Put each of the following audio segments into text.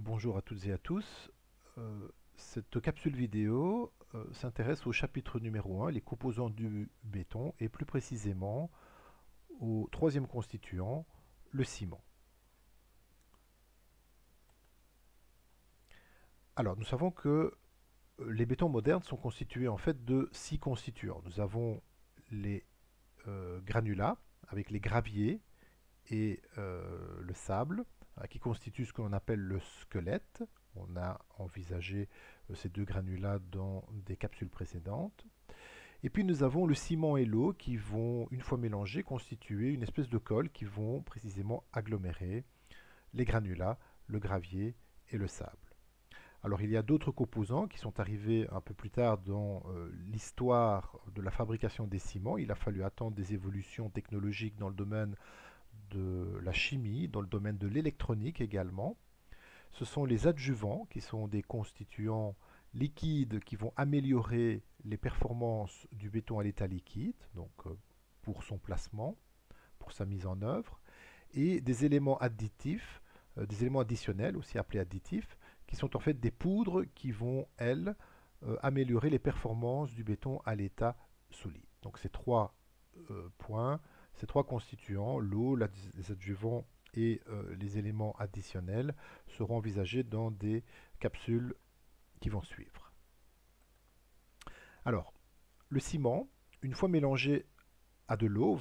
Bonjour à toutes et à tous. Cette capsule vidéo s'intéresse au chapitre numéro 1, les composants du béton, et plus précisément au troisième constituant, le ciment. Alors, nous savons que les bétons modernes sont constitués en fait de 6 constituants. Nous avons les granulats, avec les graviers et le sable, qui constituent ce que l'on appelle le squelette. On a envisagé ces deux granulats dans des capsules précédentes. Et puis nous avons le ciment et l'eau qui vont, une fois mélangés, constituer une espèce de colle qui vont précisément agglomérer les granulats, le gravier et le sable. Alors il y a d'autres composants qui sont arrivés un peu plus tard dans l'histoire de la fabrication des ciments. Il a fallu attendre des évolutions technologiques dans le domaine de la chimie, dans le domaine de l'électronique également. Ce sont les adjuvants qui sont des constituants liquides qui vont améliorer les performances du béton à l'état liquide, donc pour son placement, pour sa mise en œuvre, et des éléments additifs, des éléments additionnels aussi appelés additifs, qui sont en fait des poudres qui vont, elles, améliorer les performances du béton à l'état solide. Donc ces trois points, ces trois constituants, l'eau, les adjuvants et les éléments additionnels, seront envisagés dans des capsules qui vont suivre. Alors, le ciment, une fois mélangé à de l'eau,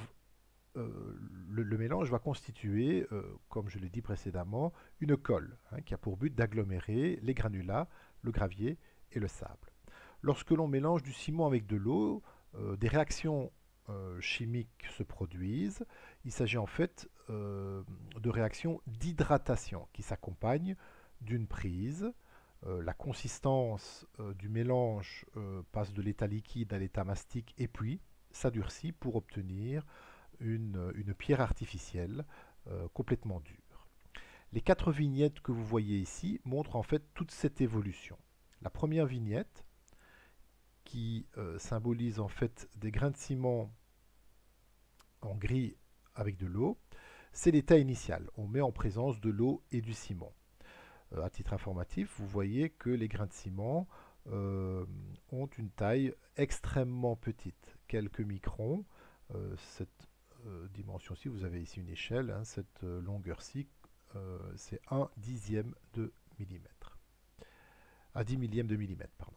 le mélange va constituer, comme je l'ai dit précédemment, une colle qui a pour but d'agglomérer les granulats, le gravier et le sable. Lorsque l'on mélange du ciment avec de l'eau, des réactions chimiques se produisent. Il s'agit en fait de réactions d'hydratation qui s'accompagnent d'une prise. La consistance du mélange passe de l'état liquide à l'état mastic et puis s'adurcit pour obtenir une pierre artificielle complètement dure. Les 4 vignettes que vous voyez ici montrent en fait toute cette évolution. La première vignette qui symbolise en fait des grains de ciment en gris avec de l'eau, c'est l'état initial. On met en présence de l'eau et du ciment. À titre informatif, vous voyez que les grains de ciment ont une taille extrêmement petite, quelques microns. Cette dimension-ci, vous avez ici une échelle, cette longueur-ci, c'est 1/10 de millimètre. À 10 millième de millimètre, pardon.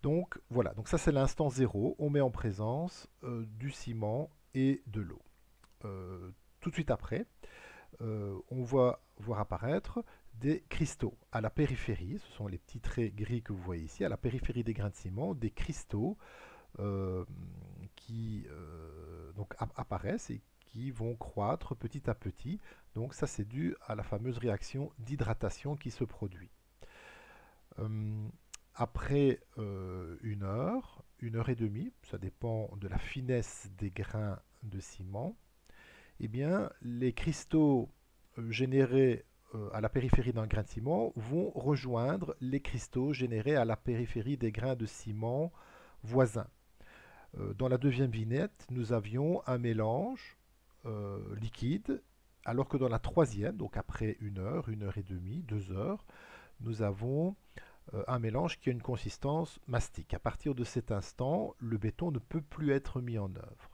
Donc voilà, donc ça c'est l'instant zéro, on met en présence du ciment et de l'eau. Tout de suite après, on va voir apparaître des cristaux à la périphérie, ce sont les petits traits gris que vous voyez ici, à la périphérie des grains de ciment, des cristaux qui donc apparaissent et qui vont croître petit à petit. Donc ça c'est dû à la fameuse réaction d'hydratation qui se produit. Après 1 heure et demie, ça dépend de la finesse des grains de ciment, eh bien, les cristaux générés à la périphérie d'un grain de ciment vont rejoindre les cristaux générés à la périphérie des grains de ciment voisins. Dans la deuxième vignette, nous avions un mélange liquide, alors que dans la troisième, donc après 1 heure et demie, 2 heures, nous avons un mélange qui a une consistance mastique. À partir de cet instant, le béton ne peut plus être mis en œuvre.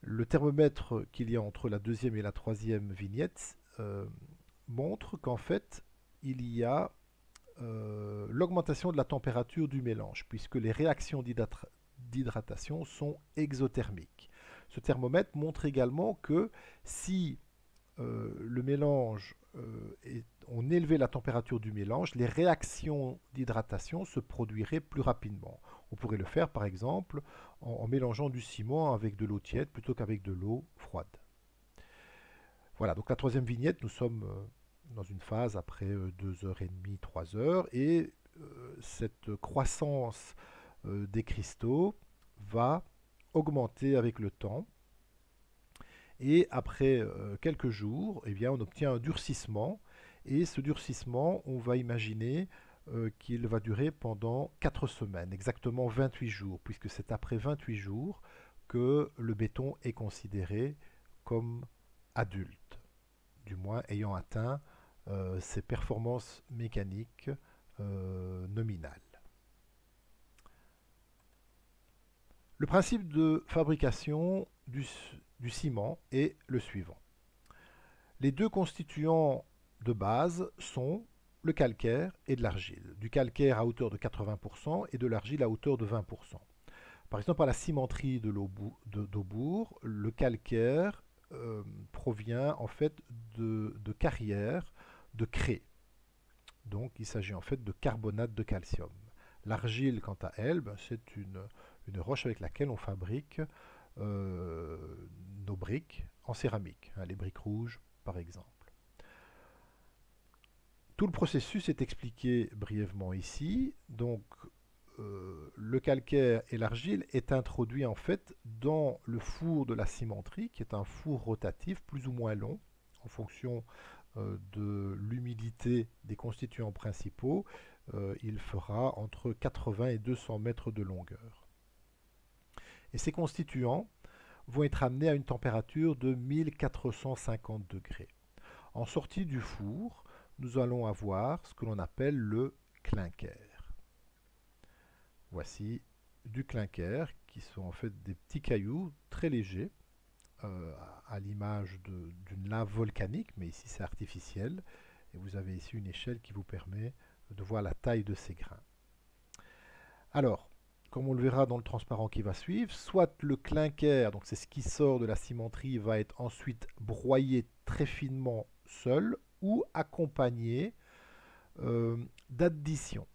Le thermomètre qu'il y a entre la deuxième et la troisième vignette montre qu'en fait, il y a l'augmentation de la température du mélange, puisque les réactions d'hydratation sont exothermiques. Ce thermomètre montre également que si le mélange, on élevait la température du mélange, les réactions d'hydratation se produiraient plus rapidement. On pourrait le faire par exemple en mélangeant du ciment avec de l'eau tiède plutôt qu'avec de l'eau froide. Voilà, donc la troisième vignette, nous sommes dans une phase après 2 heures et demie, 3 heures, et cette croissance des cristaux va augmenter avec le temps. Et après quelques jours, eh bien, on obtient un durcissement. Et ce durcissement, on va imaginer qu'il va durer pendant 4 semaines, exactement 28 jours, puisque c'est après 28 jours que le béton est considéré comme adulte, du moins ayant atteint ses performances mécaniques nominales. Le principe de fabrication du ciment est le suivant. Les deux constituants de base sont le calcaire et de l'argile. Du calcaire à hauteur de 80% et de l'argile à hauteur de 20%. Par exemple, à la cimenterie d'Aubourg, le calcaire provient en fait de carrières de craie. Donc il s'agit en fait de carbonate de calcium. L'argile, quant à elle, c'est une roche avec laquelle on fabrique nos briques en céramique, hein, les briques rouges par exemple. Tout le processus est expliqué brièvement ici. Donc le calcaire et l'argile est introduit en fait dans le four de la cimenterie, qui est un four rotatif plus ou moins long en fonction de l'humidité des constituants principaux. Il fera entre 80 et 200 mètres de longueur. Et ces constituants vont être amenés à une température de 1450 degrés. En sortie du four, nous allons avoir ce que l'on appelle le clinker. Voici du clinker, qui sont en fait des petits cailloux très légers, à l'image d'une lave volcanique, mais ici c'est artificiel. Et vous avez ici une échelle qui vous permet de voir la taille de ces grains. Alors, comme on le verra dans le transparent qui va suivre, soit le clinker, donc c'est ce qui sort de la cimenterie, va être ensuite broyé très finement seul ou accompagné d'addition.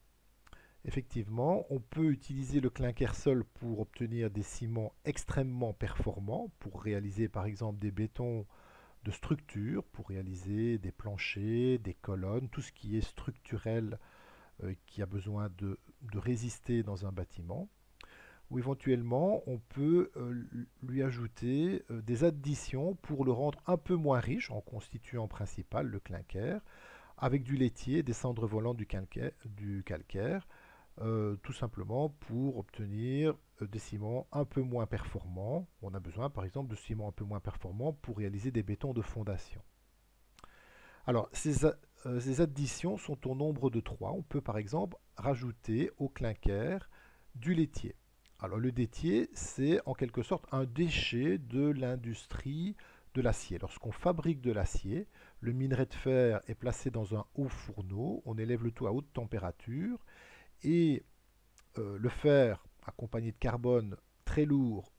Effectivement, on peut utiliser le clinker seul pour obtenir des ciments extrêmement performants, pour réaliser par exemple des bétons de structure, pour réaliser des planchers, des colonnes, tout ce qui est structurel qui a besoin de résister dans un bâtiment. Ou éventuellement, on peut lui ajouter des additions pour le rendre un peu moins riche en constituant principal le clinker, avec du laitier, des cendres volantes du calcaire, tout simplement pour obtenir des ciments un peu moins performants. On a besoin par exemple de ciments un peu moins performants pour réaliser des bétons de fondation. Alors ces additions sont au nombre de 3. On peut par exemple rajouter au clinker du laitier. Alors le laitier, c'est en quelque sorte un déchet de l'industrie de l'acier. Lorsqu'on fabrique de l'acier, le minerai de fer est placé dans un haut fourneau, on élève le tout à haute température, et le fer, accompagné de carbone très lourd,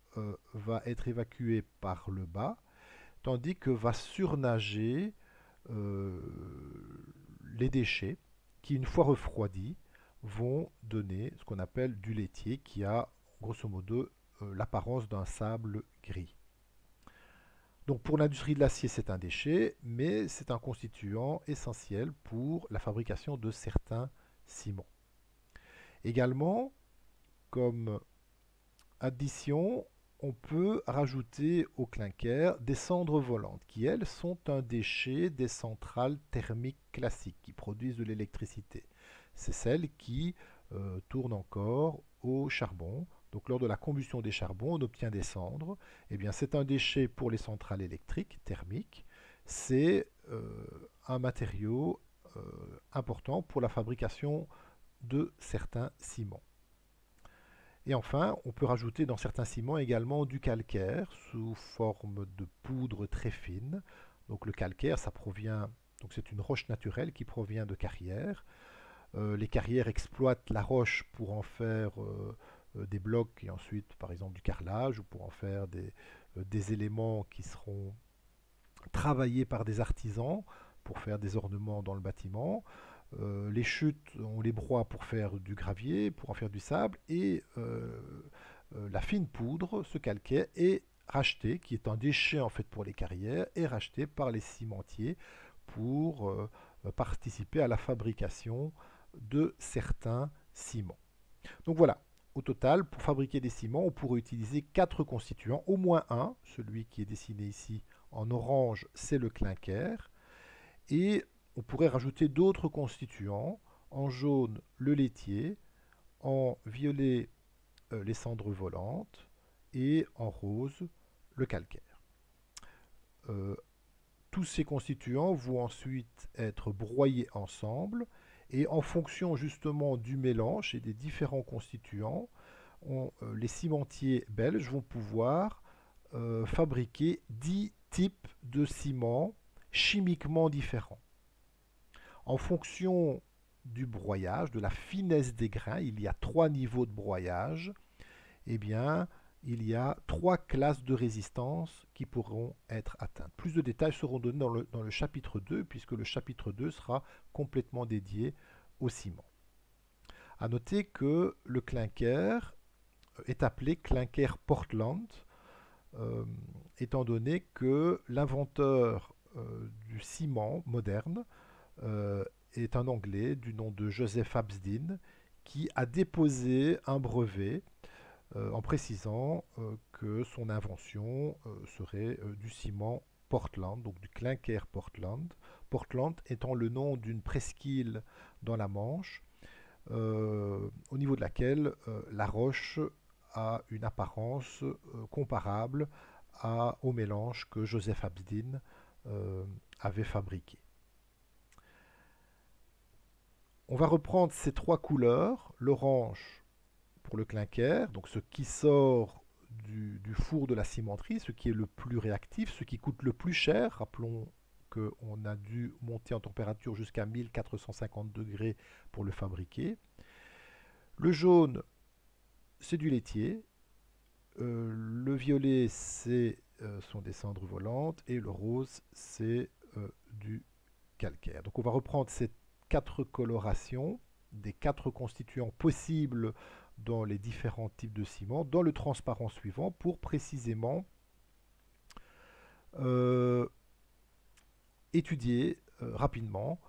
va être évacué par le bas, tandis que va surnager euh, les déchets qui, une fois refroidis, vont donner ce qu'on appelle du laitier qui a grosso modo l'apparence d'un sable gris. Donc pour l'industrie de l'acier, c'est un déchet, mais c'est un constituant essentiel pour la fabrication de certains ciments. Également, comme addition, on peut rajouter au clinker des cendres volantes, qui elles sont un déchet des centrales thermiques classiques qui produisent de l'électricité. C'est celles qui tournent encore au charbon. Donc lors de la combustion des charbons, on obtient des cendres. Eh bien, c'est un déchet pour les centrales électriques thermiques. C'est un matériau important pour la fabrication de certains ciments. Et enfin, on peut rajouter dans certains ciments également du calcaire sous forme de poudre très fine. Donc le calcaire, ça provient, donc c'est une roche naturelle qui provient de carrières. Les carrières exploitent la roche pour en faire des blocs et ensuite, par exemple, du carrelage ou pour en faire des éléments qui seront travaillés par des artisans pour faire des ornements dans le bâtiment. Les chutes, on les broie pour faire du gravier, pour en faire du sable, et la fine poudre, ce calcaire, est racheté, qui est un déchet en fait pour les carrières, est racheté par les cimentiers pour participer à la fabrication de certains ciments. Donc voilà, au total, pour fabriquer des ciments, on pourrait utiliser 4 constituants, au moins un, celui qui est dessiné ici en orange, c'est le clinker, et on pourrait rajouter d'autres constituants, en jaune le laitier, en violet les cendres volantes et en rose le calcaire. Tous ces constituants vont ensuite être broyés ensemble et en fonction justement du mélange et des différents constituants, les cimentiers belges vont pouvoir fabriquer 10 types de ciments chimiquement différents. En fonction du broyage, de la finesse des grains, il y a 3 niveaux de broyage, eh bien, il y a 3 classes de résistance qui pourront être atteintes. Plus de détails seront donnés dans le chapitre 2, puisque le chapitre 2 sera complètement dédié au ciment. A noter que le clinker est appelé clinker Portland, étant donné que l'inventeur du ciment moderne est un Anglais du nom de Joseph Absdin, qui a déposé un brevet en précisant que son invention serait du ciment Portland, donc du clinker Portland. Portland étant le nom d'une presqu'île dans la Manche, au niveau de laquelle la roche a une apparence comparable au mélange que Joseph Absdin avait fabriqué. On va reprendre ces 3 couleurs, l'orange pour le clinker, donc ce qui sort du four de la cimenterie, ce qui est le plus réactif, ce qui coûte le plus cher. Rappelons qu'on a dû monter en température jusqu'à 1450 degrés pour le fabriquer. Le jaune, c'est du laitier. Le violet, sont des cendres volantes. Et le rose, c'est du calcaire. Donc on va reprendre ces 4 colorations des 4 constituants possibles dans les différents types de ciment dans le transparent suivant pour précisément étudier rapidement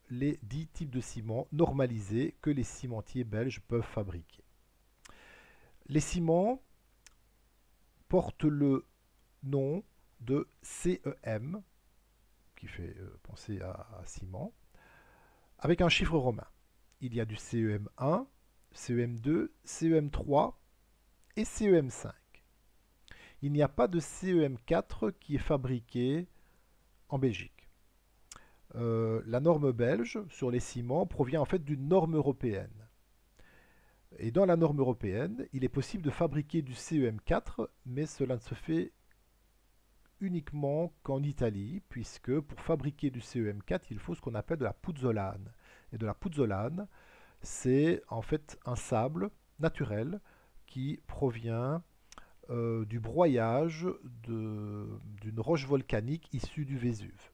les 10 types de ciment normalisés que les cimentiers belges peuvent fabriquer. Les ciments portent le nom de CEM, qui fait penser à ciment, avec un chiffre romain. Il y a du CEM1, CEM2, CEM3 et CEM5. Il n'y a pas de CEM4 qui est fabriqué en Belgique. La norme belge sur les ciments provient en fait d'une norme européenne. Et dans la norme européenne, il est possible de fabriquer du CEM4, mais cela ne se fait uniquement qu'en Italie, puisque pour fabriquer du CEM4, il faut ce qu'on appelle de la puzzolane. Et de la puzzolane, c'est en fait un sable naturel qui provient du broyage d'une roche volcanique issue du Vésuve.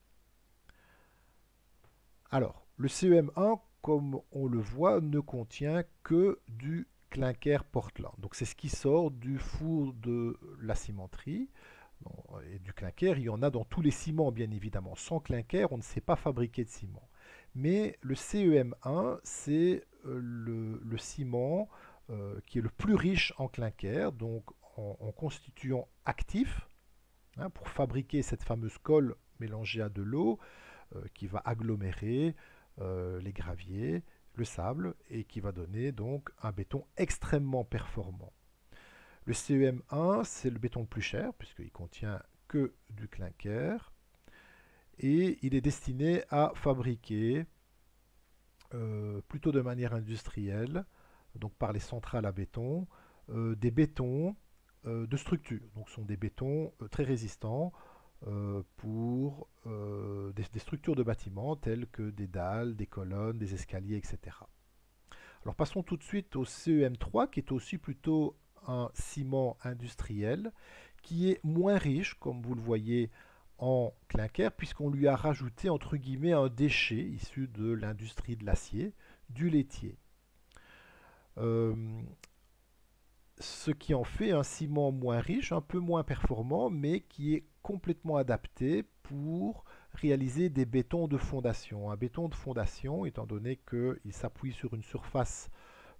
Alors, le CEM1, comme on le voit, ne contient que du clinker Portland. Donc c'est ce qui sort du four de la cimenterie. Et du clinker, il y en a dans tous les ciments, bien évidemment. Sans clinker, on ne sait pas fabriquer de ciment. Mais le CEM1, c'est le ciment qui est le plus riche en clinker, donc en constituant actif, hein, pour fabriquer cette fameuse colle mélangée à de l'eau qui va agglomérer les graviers, le sable, et qui va donner donc un béton extrêmement performant. Le CEM1, c'est le béton le plus cher, puisqu'il contient que du clinker, et il est destiné à fabriquer plutôt de manière industrielle, donc par les centrales à béton, des bétons de structure. Donc ce sont des bétons très résistants pour des structures de bâtiments telles que des dalles, des colonnes, des escaliers, etc. Alors passons tout de suite au CEM3 qui est aussi plutôt un ciment industriel qui est moins riche, comme vous le voyez, en clinker, puisqu'on lui a rajouté entre guillemets un déchet issu de l'industrie de l'acier, du laitier. Ce qui en fait un ciment moins riche, un peu moins performant, mais qui est complètement adapté pour réaliser des bétons de fondation. Un béton de fondation, étant donné qu'il s'appuie sur une surface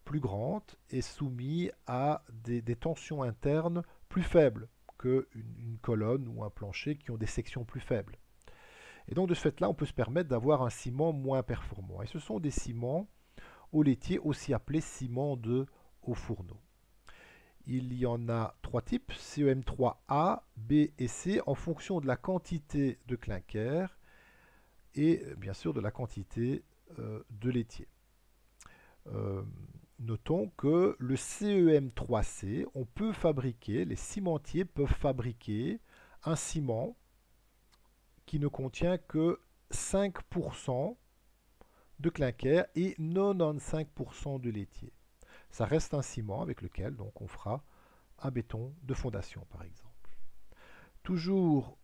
plus grande, est soumis à des tensions internes plus faibles qu'une colonne ou un plancher qui ont des sections plus faibles. Et donc de ce fait-là, on peut se permettre d'avoir un ciment moins performant. Et ce sont des ciments au laitier, aussi appelés ciments de haut fourneau. il y en a trois types, CEM3A, B et C, en fonction de la quantité de clinker et bien sûr de la quantité de laitier. Notons que le CEM3C, on peut fabriquer, les cimentiers peuvent fabriquer un ciment qui ne contient que 5% de clinker et 95% de laitier. Ça reste un ciment avec lequel donc, on fera un béton de fondation par exemple. Toujours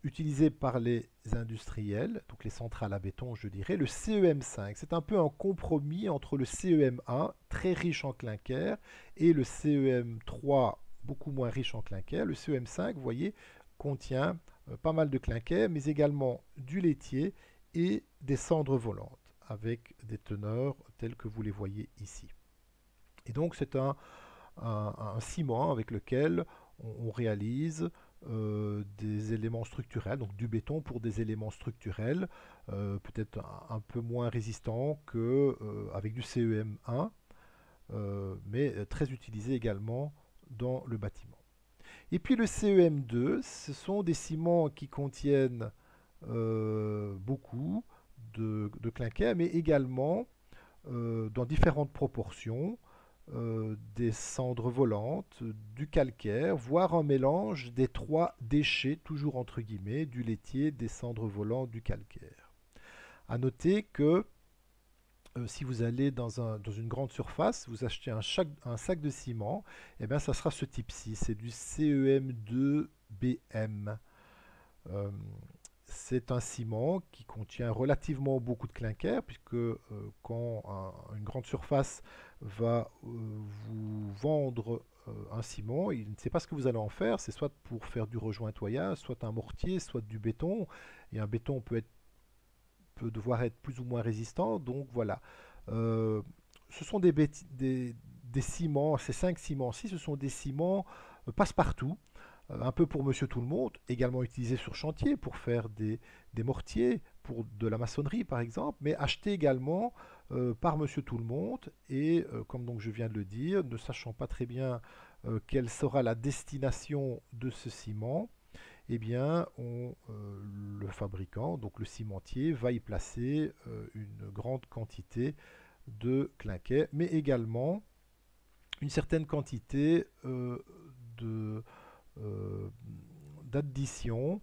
utilisé par les industriels, donc les centrales à béton je dirais, le CEM5. C'est un peu un compromis entre le CEM1, très riche en clinker, et le CEM3, beaucoup moins riche en clinker. Le CEM5, vous voyez, contient pas mal de clinker, mais également du laitier et des cendres volantes, avec des teneurs telles que vous les voyez ici. Et donc c'est un ciment avec lequel on réalise des éléments structurels, donc du béton pour des éléments structurels, peut-être un peu moins résistants qu'avec du CEM1, mais très utilisé également dans le bâtiment. Et puis le CEM2, ce sont des ciments qui contiennent beaucoup de clinker, mais également dans différentes proportions, des cendres volantes, du calcaire, voire un mélange des trois déchets, toujours entre guillemets, du laitier, des cendres volantes, du calcaire. À noter que si vous allez dans une grande surface, vous achetez un sac de ciment, et bien ça sera ce type-ci, c'est du CEM2BM. C'est un ciment qui contient relativement beaucoup de clinker, puisque quand une grande surface va vous vendre un ciment, il ne sait pas ce que vous allez en faire, c'est soit pour faire du rejointoyage, soit un mortier, soit du béton, et un béton peut devoir être plus ou moins résistant, donc voilà. Ce sont des ciments, ces 5 ciments-ci, ce sont des ciments passe-partout, un peu pour Monsieur Tout-le-Monde, également utilisé sur chantier pour faire des mortiers, pour de la maçonnerie par exemple, mais acheté également par Monsieur Tout-le-Monde, et comme donc je viens de le dire, ne sachant pas très bien quelle sera la destination de ce ciment, eh bien, le fabricant, donc le cimentier, va y placer une grande quantité de clinquet, mais également une certaine quantité d'addition,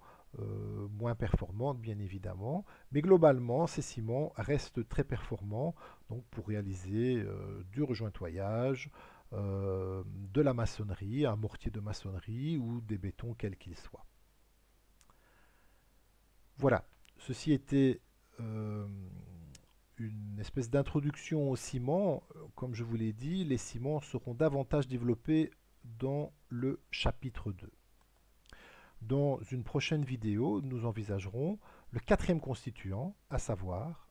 moins performante bien évidemment, mais globalement ces ciments restent très performants donc pour réaliser du rejointoyage, de la maçonnerie, un mortier de maçonnerie ou des bétons quels qu'ils soient. Voilà, ceci était une espèce d'introduction au ciment. Comme je vous l'ai dit, les ciments seront davantage développés dans le chapitre 2. Dans une prochaine vidéo, nous envisagerons le quatrième constituant, à savoir